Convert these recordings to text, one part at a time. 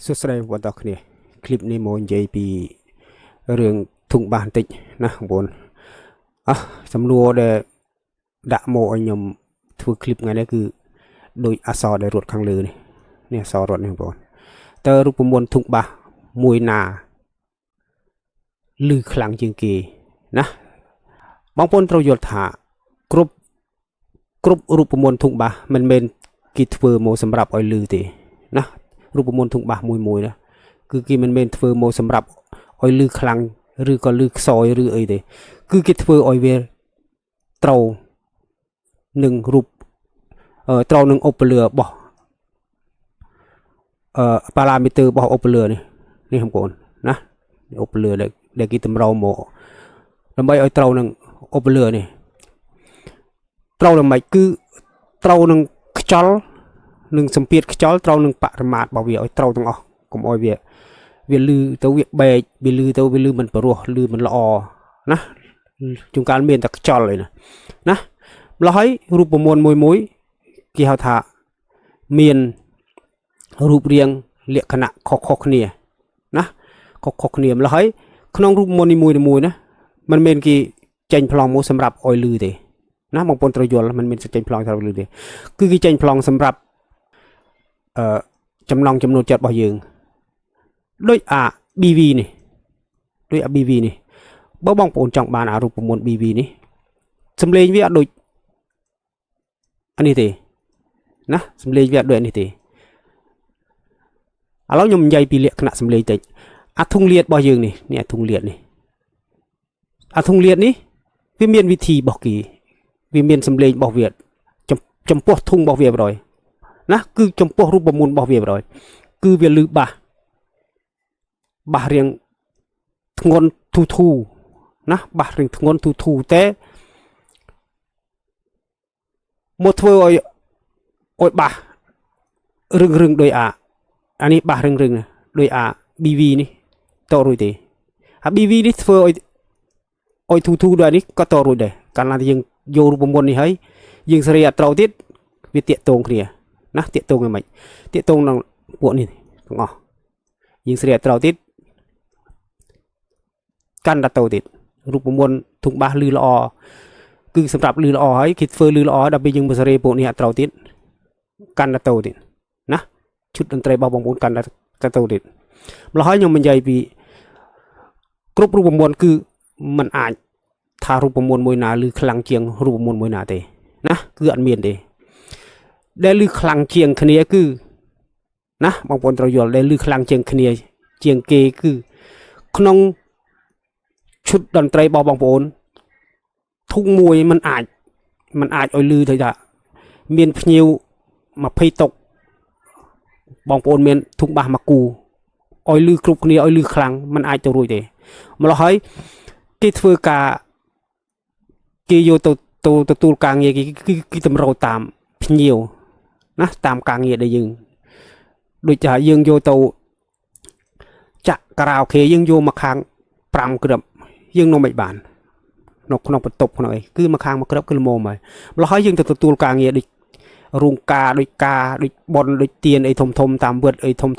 សួស្តីបងប្អូនគ្នាคลิปនេះមកនិយាយពីរឿងធុងបាសបន្តិចណាបងប្អូនសំណួរដែលដាក់មកឲ្យខ្ញុំធ្វើคลิปថ្ងៃនេះគឺដោយអក្សរដែលរត់ខាងលើនេះអក្សររត់នេះបងប្អូនតើរូបមន្តធុងបាសមួយណាឮខ្លាំងជាងគេណាបងប្អូនត្រូវយល់ថាគ្រប់រូបមន្តធុងបាសមិនមែនគេធ្វើមកសម្រាប់ឲ្យឮទេណារូបមន្តធុងបាសមួយណាគឺគេមិនមែនធ្វើមកសម្រាប់ឲ្យឮខ្លាំងឬក៏ឮខ្សោយឬអីទេគឺគេធ្វើឲ្យវាត្រូវនឹងរូបត្រូវនឹងអូប៉ូលឺរបស់ប៉ារ៉ាមីទ័ររបស់អូប៉ូលឺនេះបងប្អូនណាអូប៉ូលឺដែលគេតម្រូវមកដើម្បីឲ្យត្រូវនឹងអូប៉ូលឺនេះត្រូវនឹងម៉េចគឺត្រូវនឹងខ្យល់នឹងសម្ពាធខ្យល់ត្រូវនឹងបរិមាត្ររបស់វាឲ្យត្រូវទាំងអស់កុំឲ្យវាលឺទៅវាបែកវាលឺទៅវាលឺមិនព្រោះលឺមិនល្អណាជួនកាលមានតែខ្យល់ឯណាម្ល៉េះហើយរូបមន្តមួយគេហៅថាមានរូបរាងលក្ខណៈខុសគ្នាណាខុសគ្នាម្ល៉េះហើយក្នុងរូបមន្តនីមួយណាมันមានគេចេញប្លង់មកសម្រាប់ឲ្យលឺទេណាបងប្អូនត្រូវយល់มันមានចេញប្លង់សម្រាប់លឺទេគឺគេចេញប្លង់សម្រាប់ចំណងចំនួនចិត្តរបស់យើងដូចអា BV នេះដូចអា BV នេះបើបងប្អូនចង់បានអារូបមន្ត BV នេះសំឡេងវាអត់ដូចអានេះទេណាសំឡេងវាអត់ដូចអានេះទេឥឡូវខ្ញុំនិយាយពីលក្ខណៈសំឡេងតិចអាធុងលាតរបស់យើងនេះអាធុងលាតនេះអាធុងលាតនេះវាមានវិធីរបស់គេវាមានសំឡេងរបស់វាចំពោះធុងរបស់វាបណ្ដោយណាគឺចំពោះរូបមន្តរបស់វាបណ្ដោយគឺវាលឺបាសរៀងធ្ងន់ធូណាបាសរៀងធ្ងន់ធូតែមកធ្វើឲ្យបាសរឹងដោយអានេះបាសរឹងដោយអា BV នេះតរួយទេអា BV នេះធ្វើឲ្យធូដោយនេះក៏តរួយដែរកាលណាយើងយករូបមន្តនេះហើយយើងសេរីអត់ត្រូវទៀតវាតាកតងគ្នាណាតាកតងយ៉ាងម៉េចតាកតងនឹងពួកនេះទាំងអស់យើងសេរីអត់ត្រូវទៀតកាន់តែតទៅទៀតរូបមន្តធុងបាសលឺល្អគឺសម្រាប់លឺល្អហើយគេធ្វើលឺល្អដល់ពេលយើងមកសេរីពួកនេះអត់ត្រូវទៀតកាន់តែទៅទៀតណាឈុតតន្ត្រីរបស់បងប្អូនកាន់តែទៅទៀតម្ល៉េះហើយខ្ញុំនិយាយពីគ្រប់រូបមន្តគឺมันអាចថារូបមន្តមួយណាលឺខ្លាំងជាងរូបមន្តមួយណាទេណាគឺអត់មានទេដែលលឺខ្លាំងជាងគ្នាគឺណាបងប្អូនត្រូវយល់ដែលលឺខ្លាំងជាងគ្នាជាងគេគឺក្នុងឈុតតន្ត្រីរបស់បងប្អូនធុងមួយมันអាចឲ្យលឺទៅថាមានភ្ញៀវ20តុកបងប្អូនមានធុងបាសមកគូឲ្យលឺគ្រប់គ្នាឲ្យលឺខ្លាំងมันអាចទៅរួចទេម្ល៉េះហើយគេធ្វើការគេយកទៅទទួលការងារគេតម្រូវតាមភ្ញៀវណាតាមការងារដែលយើងដូចថាយើងយកទៅចាក់ការ៉ាអូខេយើងយកមកខាង5គ្រាប់យើងនោះមិនបានក្នុងបន្ទប់ក្នុងអីគឺមកខាងមួយគ្រាប់គឺល្មមហើយម្ល៉េះហើយយើងទៅទទួលការងារដូចរោងការដូចបនដូចទៀនអីធំតាមវត្តអីធំ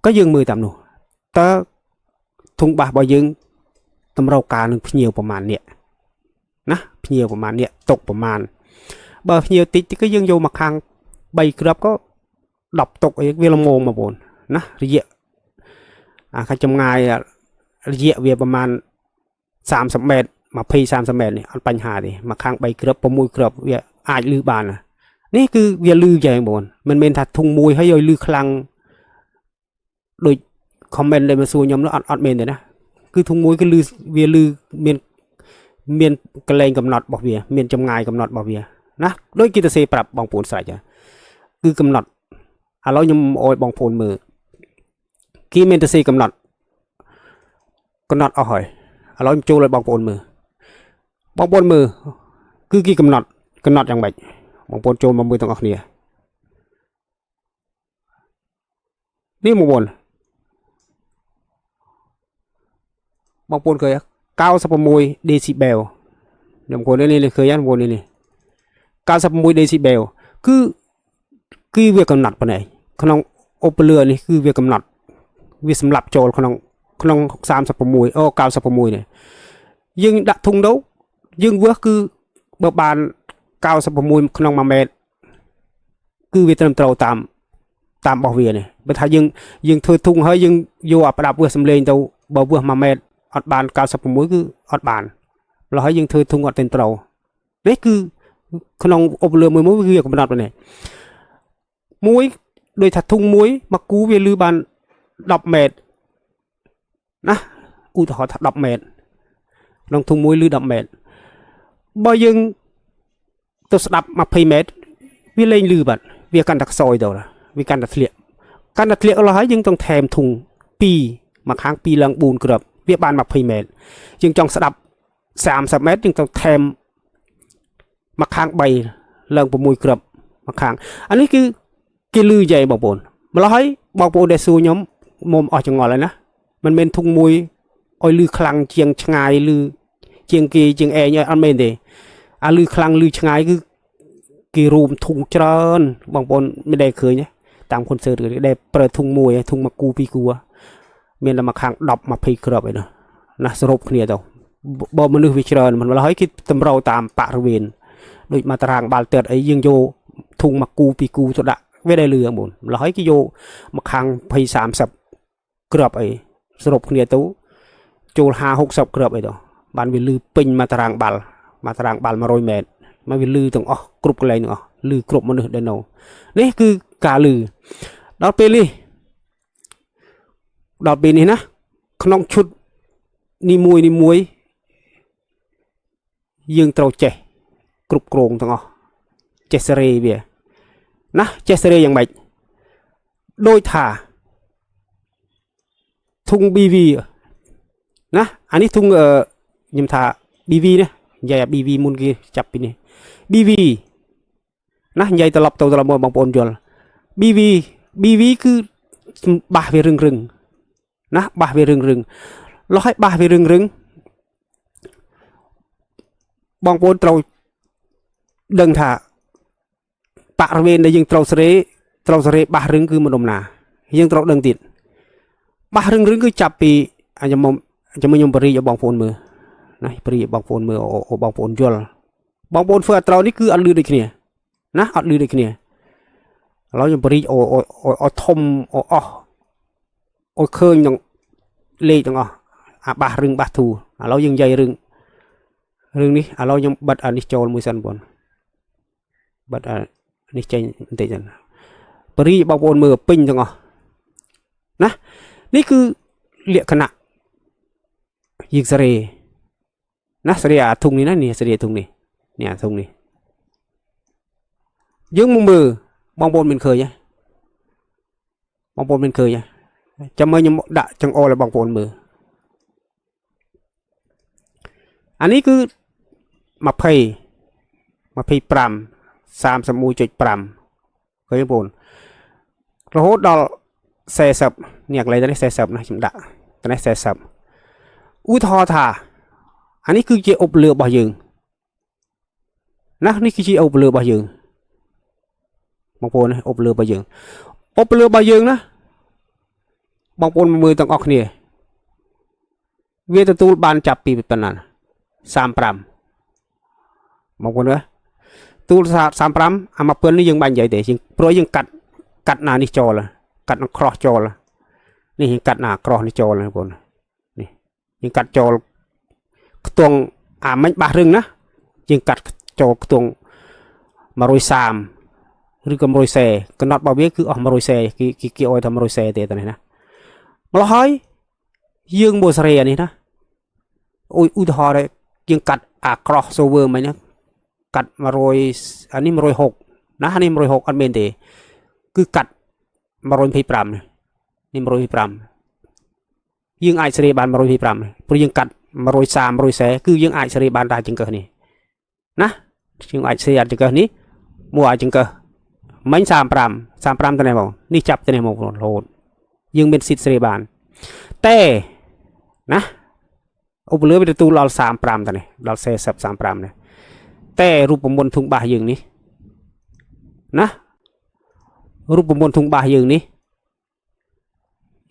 ក៏យើងមើលតាមនោះតើធុងបាសរបស់យើងតម្រូវការនឹងភ្ញៀវប្រមាណនេះណាភ្ញៀវប្រមាណនេះຕົកប្រមាណបើភ្ញៀវតិចក៏យើងយកមកខាង3គ្រាប់ក៏10តុកអីវាល្មមបងប្អូនណារយៈខាងចម្ងាយរយៈវាប្រមាណ30ម៉ែត្រ20-30ម៉ែត្រនេះអត់បញ្ហាទេមកខាង3គ្រាប់6គ្រាប់វាអាចលឺបាននេះគឺវាលឺយ៉ាងបងប្អូនមិនមែនថាធុងមួយហើយឲ្យលឺខ្លាំងដូច comment ដែលមកសួរខ្ញុំនោះអត់មែនទេណាគឺធុងមួយគឺលឺវាលឺមានកលែងកំណត់របស់វាមានចម្ងាយកំណត់របស់វាណាដូចគេទៅសេប្រាប់បងប្អូនស្រេចគឺកំណត់ឥឡូវខ្ញុំអោយបងប្អូនមើលគេមានទៅសេកំណត់អស់ហើយឥឡូវខ្ញុំចូលឲ្យបងប្អូនមើលគឺគេកំណត់យ៉ាងម៉េចបងប្អូនចូលមកមើលទាំងអស់គ្នានេះបងប្អូនឃើញ96 decibel ខ្ញុំគាត់នេះឃើញបងប្អូននេះ96 decibel គឺវាកំណត់ប៉ុណ្ណេះក្នុង អូបលឿនេះគឺវាកំណត់វាសម្រាប់ចូលក្នុង36អូ96នេះយើងដាក់ធុងទៅយើងវាស់គឺបើបាន96ក្នុង1ម៉ែត្រគឺវាត្រឹមត្រូវតាមរបស់វានេះបើថាយើងធ្វើធុងហើយយើងយកអាប្រដាប់វាស់សំលេងទៅបើវាស់1ម៉ែត្រអត់បាន96គឺអត់បានម្ល៉េះហើយយើងធ្វើធុងអត់ត្រឹមត្រូវនេះគឺក្នុងអូបលឿមួយគឺវាកំណត់បែបនេះមួយដោយថាធុងមួយមកគូវាលឺបាន10ម៉ែត្រណាឧទាហរណ៍ថា10ម៉ែត្រក្នុងធុងមួយលឺ10ម៉ែត្របើយើងទៅស្ដាប់20ម៉ែត្រវាលែងលឺបាត់វាកាន់តែខ្សោយទៅវាកាន់តែធ្លាក់អស់ហើយយើងต้องថែមធុង2មកខាង2ឡើង4គ្រាប់វាបាន20ម៉ែត្រយើងចង់ស្ដាប់30ម៉ែត្រយើងต้องថែមមកខាង3ឡើង6គ្រាប់មកខាងអានេះគឺគេលឺយ៉ៃបងប្អូនម្ល៉េះហើយបងប្អូនដែលសួរខ្ញុំមុំអស់ចង្អល់ហើយណាមិនមែនធុងមួយឲ្យលឺខ្លាំងជាងឆ្ងាយលឺជាងគេជាងអែងអត់មែនទេអាលឺខ្លាំងលឺឆ្ងាយគឺគេរួមធុងច្រើនបងប្អូនមិនដែលឃើញទេតាមខុនសឺតដែលប្រើធុងមួយធុងមួយគូពីរគូមានតែមកខាង10 20គ្រាប់ឯណាសរុបគ្នាទៅបើមនុស្សវាច្រើនមិនម្ល៉េះហើយគេតម្រូវតាមបរិវេណដូចមកតារាងបាល់ទះអីយើងយកធុងមួយគូពីរគូទៅដាក់វាដែលលឺបងម្ល៉េះហើយគេយកមកខាង20 30គ្រាប់អីសរុបគ្នាទៅចូល50 60គ្រាប់អីទៅបានវាលឺពេញមកតារាងបាល់100ម៉ែត្រមកវាលឺទាំងអស់គ្រប់កន្លែងទាំងអស់លឺគ្រប់មនុស្សដែលនៅនេះគឺការលឺដល់ពេលនេះណាក្នុងឈុតនីមួយយើងត្រូវចេះគ្រប់គ្រងទាំងអស់ចេះសេរីវាណាចេះសេរីយ៉ាងម៉េចដូចថាធុង BV ណាអានេះធុងខ្ញុំថា BV ណានិយាយអា BV មុនគេចាប់ពីនេះ BV ណានិយាយត្រឡប់មកបងប្អូនយល់ BV គឺបាសវារឹងណាបាសវារឹងលោះឲ្យបាសវារឹងបងប្អូនត្រូវដឹងថាបរិវេណដែលយើងត្រូវសេរីបាសរឹងគឺមិនដំណាយើងត្រូវដឹងទៀតបាសរឹងគឺចាប់ពីខ្ញុំបរិយឲ្យបងប្អូនមើលណាបរិយបងប្អូនមើលបងប្អូនយល់បងប្អូនធ្វើអត់ត្រូវនេះគឺអត់លឺដូចគ្នាណាអត់លឺដូចគ្នាឥឡូវខ្ញុំបរិយអូធំអូអស់អូឃើញទាំងលេខទាំងអស់អាបាសរឹងបាសធូឥឡូវយើងនិយាយរឿងនេះឥឡូវខ្ញុំបិទអានេះចូលមួយសិនបងបិទអានេះចេញបន្តិចសិនបរិយបងប្អូនមើលពេញទាំងអស់ណានេះគឺលក្ខណៈយើងសេរីណាសេរីអាធុងនេះណានេះសេរីធុងនេះអាធុងនេះយើងមកមើលបងប្អូនមិនឃើញទេបងប្អូនមិនឃើញទេចាំមើលខ្ញុំដាក់ចង្អុលឲ្យបងប្អូនមើលអានេះគឺ20 25 31.5ឃើញបងប្អូនរហូតដល់40នេះកន្លែងនេះ40ណាខ្ញុំដាក់តែនេះ40ឧទាហរណ៍ថាអានេះគឺជាអុបលឿរបស់យើងណានេះគឺជាអុបលឿរបស់យើងបងប្អូនអុបលឿរបស់យើងណាបងប្អូនមើលទាំងអស់គ្នាវាទទួលបានចាប់ពីប៉ុណ្ណា35បងប្អូនណាទូល35អាមកពិននេះយើងបាញ់និយាយទេព្រោះយើងកាត់ណានេះចូលកាត់នឹង cross ចូលនេះយើងកាត់ណា cross នេះចូលបងប្អូននេះយើងកាត់ចូលខ្ទង់អាមិញបាសរឹងណាយើងកាត់ចូលខ្ទង់130ឬក៏140កំណត់របស់វាគឺអស់140គេឲ្យថា140ទេតែនេះណាម្ល៉េះហើយយើងមកសេរីអានេះណាឧទាហរណ៍យើងកាត់អា cross over មិញណាកាត់100អានេះ160ណានេះ160អត់មែនទេគឺកាត់125នេះ125យើងអាចសេរីបាន125ព្រោះយើងកាត់130 140គឺយើងអាចសេរីបានតែចង្កឹះនេះណាយើងអាចសេរីចង្កឹះនេះមួយអាចចង្កឹះមិញ35ទៅនេះមកនេះចាប់ទៅនេះមករហូតយើងមានសិទ្ធិសេរីបានតែណាឧបលើវាទទួលដល់35ទៅនេះដល់40 35នេះតែរូបមន្តធុងបាសយើងនេះណារូបមន្តធុងបាសយើងនេះ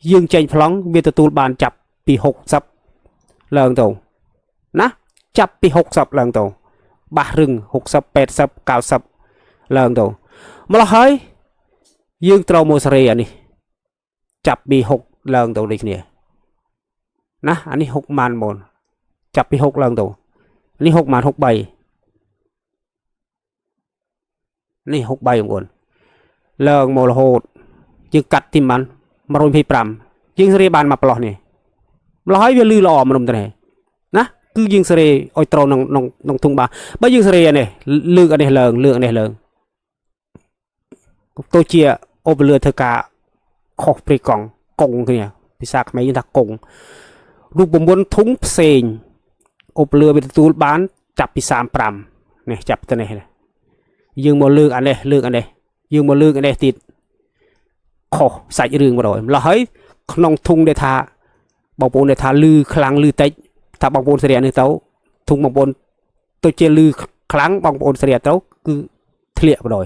dương chênh phóng về tụi bàn chập bị hụt sập lần tàu ná chập bị hụt sập lần tàu ba rừng hụt sập pet sập cào sập lần tàu mà là hơi dương trâu mô sari này chập bị hụt lần tàu đi nè ná anh ấy hụt màn mồn chập bị hụt lần tàu anh ấy hụt màn hụt bầyนี่หกใบของคนเลิงโมลโหดจึงกัดทิมมันมารุมพิปรำยิงเสรีบานมาปลอกนี่ร้อยเวลือหล่อมารุมตัวไหนนะคือยิงเสรีอ้อยตรนองทุ่งบาบ่ยิงเสรีอันนี้ลืออันนี้เลิงลืออันนี้เลิงตัวเจียโอบเลือเธอกาขอกปรีกองกงคือเนี่ยพิซากไม่ยิงทักกงรูปบนทุ่งเซนโอบเลือเป็นตูบ้านจับพิซามปรำเนี่ยจับตัวไหนยืงมาลืออันนี้ยืงมาลืออันนี้ติดขอใส่เรื่องมาโดยเราเฮ้ยน้องทุ่งเดทาบางปนเดทาลือครั้งลือเตะถ้าบางปนเสียนี่เต้าทุ่งบางปนตัวเจลือครั้งบางปนเสียเต้าคือเทลียมาโดย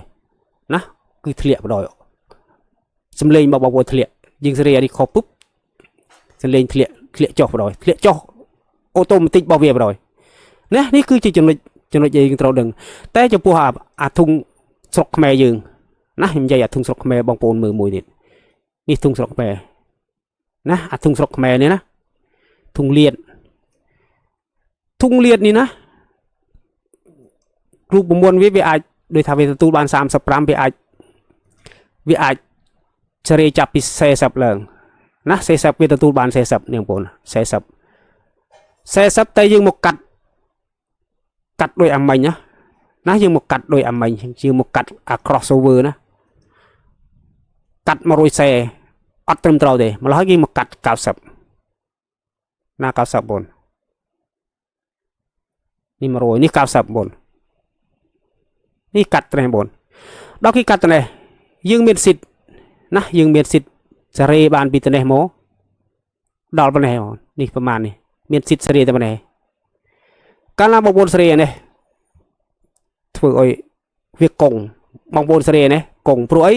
นะคือเทลียมาโดยสำเร็จบางปนเทลียยิงเสียนี่ขอปุ๊บสำเร็จเทลียจ่อมาโดยเทลียจ่อออโตมัติบางเวียมาโดยนะนี่คือจนยิงเราดึงแต่จะพูดอาทุ่งสกแม่ยิงนะเห็นใจทุ่งสกแม่บางปนมือมวยนี่ทุ่งสกแม่นะทุ่งสกแม่เนี่ยนะทุ่งเลียดนี่นะรูปมวลวิอาโดยทำเป็นตูบาน3 สัปดาห์วิอาเฉลี่ยจับปิเซสับเลิงนะเซสับเป็นตูบานเซสับเนี่ยปนเซสับแต่ยิงหมกกัดโดยอัมมัยนะยังmộtกัดโดยอัมมัยยังmộtกัดcrossover นะกัดมาโรยเซอัดเต็มตัวเลยมาแล้วยังmộtกัดกาวสับหน้ากาวสับบนนี่มาโรยนี่กาวสับบนนี่กัดตัวไหนบนดอกที่กัดตัวไหนยังมีสิทธิ์นะยังมีสิทธิ์จะเรียบานปีตัวไหนโมดอกตัวไหนนี่ประมาณนี้มีสิทธิ์เรียตัวไหนการนำบางบนเสรีเนี่ยถือไอ้เวียกงบางบนเสรีเนี่ยกงเพราะไอ้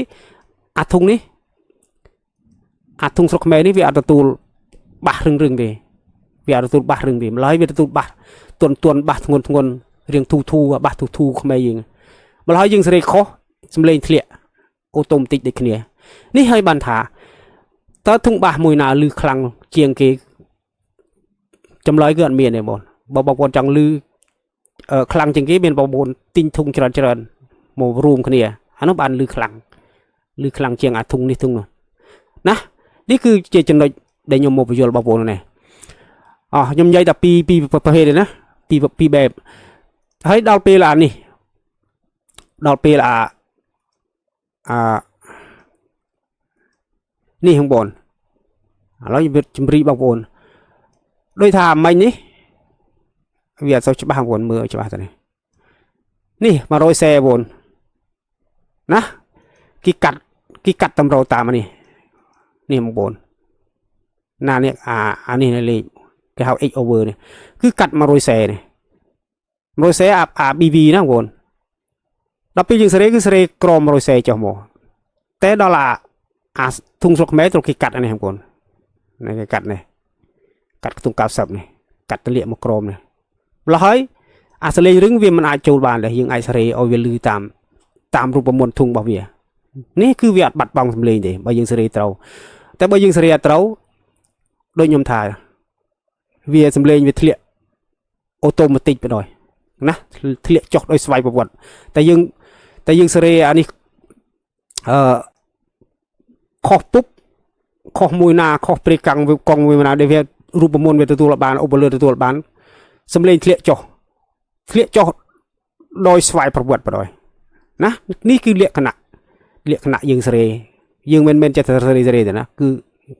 อาทุงนี่อาทุงสกเมนี่วิอาตตูบะรึงดีวิอาตตูบะรึงดีมาเลยวิอาตตูบะตัวบะทงนเรียงทูบะทูขเมยิงมาเลยยิงเสรีเขาสำเร็จเถียโอโตมติดเด็กเนี่ยนี่ให้บันทาตาทุ่งบะมวยนาลือคลังเจียงเกจำร้อยเกินเมียเนี่ยบนบางคนจังลือคลังจังกี้เป็นบางคนติ้งทุ่งเจริญโมรูมคนนี้อันนั้นบันลือคลังเชียงอาทุ่งนี่ทุ่งนะนี่คือเจตนาได้ยมโมประโยชน์บางคนนี่ยมใหญ่แต่ปีประเภทเลยนะปีแบบให้ดาวปีละนี่ดาวปีละนี่ข้างบนแล้วยังเป็นจมรีบางคนโดยทำไม่นี่เวียดเขาจะบ้าบนมือจะบ้าตัวนี้นี่มาโรยแซ่บนนะกีกัดตำเราตามมานี่มันบนหน้าเนี่ยอันนี้ในเลยที่เขา x over เนี่ยคือกัดมาโรยแซ่เนี่ยโรยแซ่บีนะบนเราไปยิงเสรีคือเสรีกรอมโรยแซ่เจ้าหมอแต่ดอลลาร์ทุ่งสกเมตรกีกัดอันนี้ครับบนในกัดเนี่ยกัดตรงกาวสับเนี่ยกัดตะเลียมกรอมเนี่ยแล้วเฮ้ยอาศัยเรื่องเวียมันอาจโจลบานเลยยังไอสเรเอาเวลือตามรูปมวลทุ่งบ่เวียนี่คือเวียดบัดบังสำเร็จเลยบ่ยังสเรเตาแต่บ่ยังสเรเตาโดยยมทายเวียสำเร็จเวียเทลียออโตมัติไปหน่อยนะเทลียจอกโดยสบายประวัติแต่ยังสเรอันนี้ขอปุ๊บขอมวยนาขอปริกังกองมวยนาเดเวียรูปมวลเวียตัวละบานอุบลเรือตัวละบานสำเร็จเทลียจอกโดยสบายประวัติไปหน่อยนะนี่คือเรียกขณะยิงเสรียิงเมนจะเสรีแต่นะคือ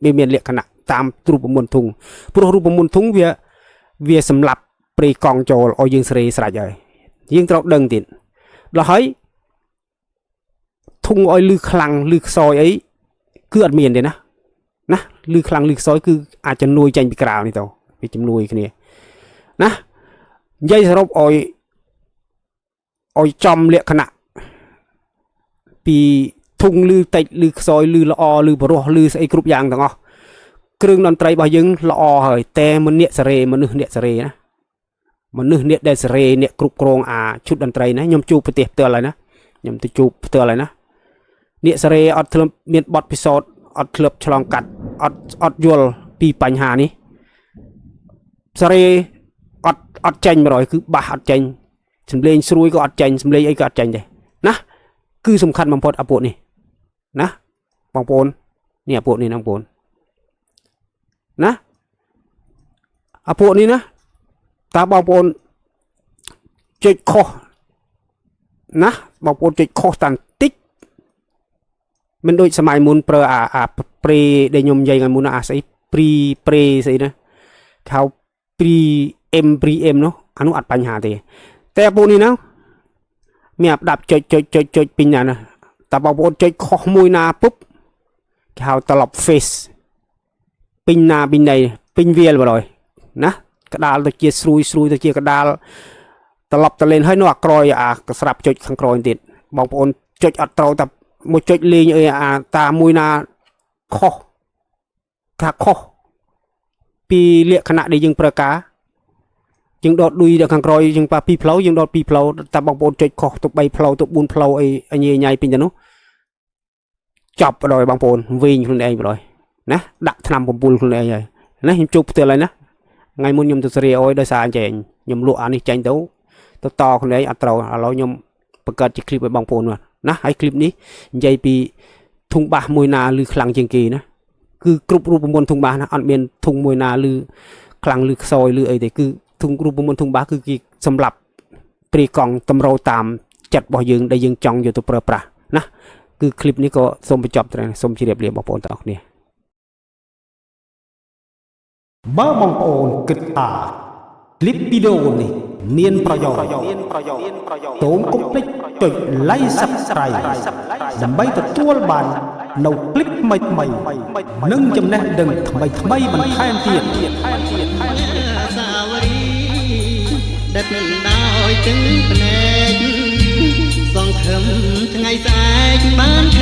เมียนเรียกขณะตามรูปมวลทุ่งพวกรูปมวลทุ่งเวียสำหรับปรีกองโจลเอายิงเสรีสลายเลยยิงตรอกดังติดเราให้ทุ่งอ้อยลือคลังลือซอยไอ้คืออัดเมียนเดนะลือคลังลือซอยคืออาจจะนุยใจไปกล่าวนี่ตัวไปจำนุยคนนี้นะยัยสรบอ้อยจอมเรียกขณะปีทุ่งลือติดลือซอยลือละอลือบรอลือไอ้กรุ๊ปยางต่าง គ្រឿងតន្ត្រីរបស់យើងល្អហើយតែមនុស្សអ្នកសេរីណាមនុស្សអ្នកដែលសេរីអ្នកគ្រប់គ្រងឈុតតន្ត្រីណាខ្ញុំជួបប្រទេសផ្ទាល់ហើយណាខ្ញុំទៅជួបផ្ទាល់ហើយណាអ្នកសេរីអត់ធ្លាប់មានបទពិសោធន៍អត់ធ្លាប់ឆ្លងកាត់អត់យល់ពីបញ្ហានេះសេរីអត់ចាញ់100គឺបាសអត់ចាញ់សំឡេងស្រួយក៏អត់ចាញ់សំឡេងអីក៏អត់ចាញ់ដែរណាគឺសំខាន់បំផុតអាពួកនេះណាបងប្អូននេះអាពួកនេះណាបងប្អូនណាអាពួកនេះណាតើបងប្អូនចុចខុសណាបងប្អូនចុចខុសតាំងតិចមិនដូចសម័យមុនប្រើអាព្រេដែលខ្ញុំនិយាយថ្ងៃមុនអាស្អីព្រេស្អីណាខៅព្រីអេមនោះអានោះអត់បញ្ហាទេតែពួកនេះណាមានអាប់ដាប់ចុចពីណាណាតែបងប្អូនចុចខុសមួយណាពុបគេហៅត្រឡប់ face ពេញណាពេញណៃពេញវាលបងណាក្តាលទៅជាស្រួយទៅជាក្តាលត្រឡប់ទៅលេងហើយនោះអាក្រោយអាស្រាប់ចុចខាងក្រោយទៀតបងប្អូនចុចអត់ត្រូវតែមួយចុចលេងអីតាមួយណាខុសថាខុសពីលក្ខណៈដែលយើងប្រើការយើងដកឌុយទៅខាងក្រោយយើងប៉ា2ផ្លូវយើងដក2ផ្លូវតែបងប្អូនចុចខុសទៅ3ផ្លូវទៅ4ផ្លូវអីញ៉ៃពេញទៅនោះចប់បដ ாய்បងប្អូនវិញខ្លួនឯងបដ ாய் ណាដាក់ឆ្នាំ9ខ្លួនឯងហើយណាខ្ញុំជួបផ្ទាល់ហើយណាថ្ងៃមុនខ្ញុំទៅសេរីអយដោយសារអញ្ចឹងខ្ញុំលក់អានេះចាញ់ទៅតខ្លួនឯងអត់ត្រូវឥឡូវខ្ញុំបង្កើតជាคลิปឲ្យបងប្អូនណាហើយคลิปនេះនិយាយពីធុងបាសមួយណាឬខ្លាំងជាងគេណាគឺគ្រប់រូបមន្តធុងបាសណាអត់មានធុងមួយណាឬខ្លាំងឬខ្សោយឬអីទេគឺធុងរូបមន្តធុងបាសគឺគេសម្រាប់ព្រីកង់តម្រូវតាមចិត្តរបស់យើងដែលយើងចង់យកទៅប្រើប្រាស់ណាគឺคลิปនេះក៏សូមបញ្ចប់ត្រឹមសូមជម្រាបលាបងប្អូនទាំងអស់គ្នាបើបងប្អូនគិតថាคลิปវីដេអូនេះមានប្រយោជន៍សូមកុំភ្លេចចុច like Subscribe ដើម្បីទទួលបាននូវคลิปថ្មីនិងចំណេះដឹងថ្មីបន្ថែមទៀតសាវរីដិតនឹងដោយទឹកភ្នែកសងខឹមថ្ងៃស្អែកបាន